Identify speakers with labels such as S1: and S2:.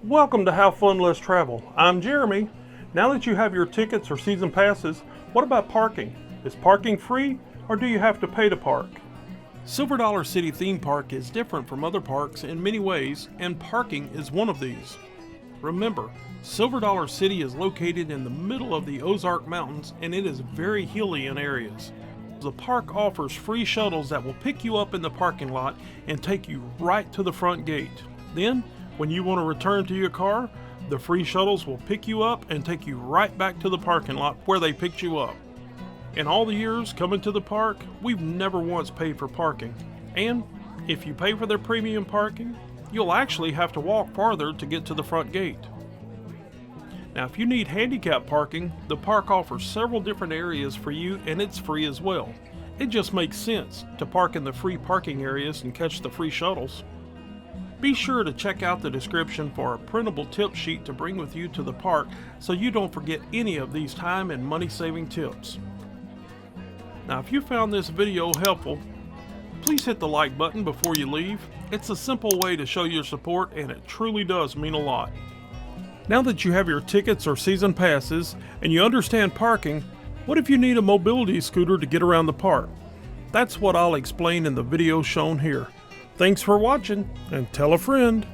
S1: Welcome to Have Fun, Let's Travel. I'm Jeremy. Now that you have your tickets or season passes, what about parking? Is parking free or do you have to pay to park? Silver Dollar City Theme Park is different from other parks in many ways, and parking is one of these. Remember, Silver Dollar City is located in the middle of the Ozark Mountains and it is very hilly in areas. The park offers free shuttles that will pick you up in the parking lot and take you right to the front gate. Then, when you want to return to your car, the free shuttles will pick you up and take you right back to the parking lot where they picked you up. In all the years coming to the park, we've never once paid for parking. And if you pay for their premium parking, you'll actually have to walk farther to get to the front gate. Now, if you need handicap parking, the park offers several different areas for you and it's free as well. It just makes sense to park in the free parking areas and catch the free shuttles. Be sure to check out the description for a printable tip sheet to bring with you to the park so you don't forget any of these time and money saving tips. Now, if you found this video helpful, please hit the like button before you leave. It's a simple way to show your support and it truly does mean a lot. Now that you have your tickets or season passes and you understand parking, what if you need a mobility scooter to get around the park? That's what I'll explain in the video shown here. Thanks for watching, and tell a friend.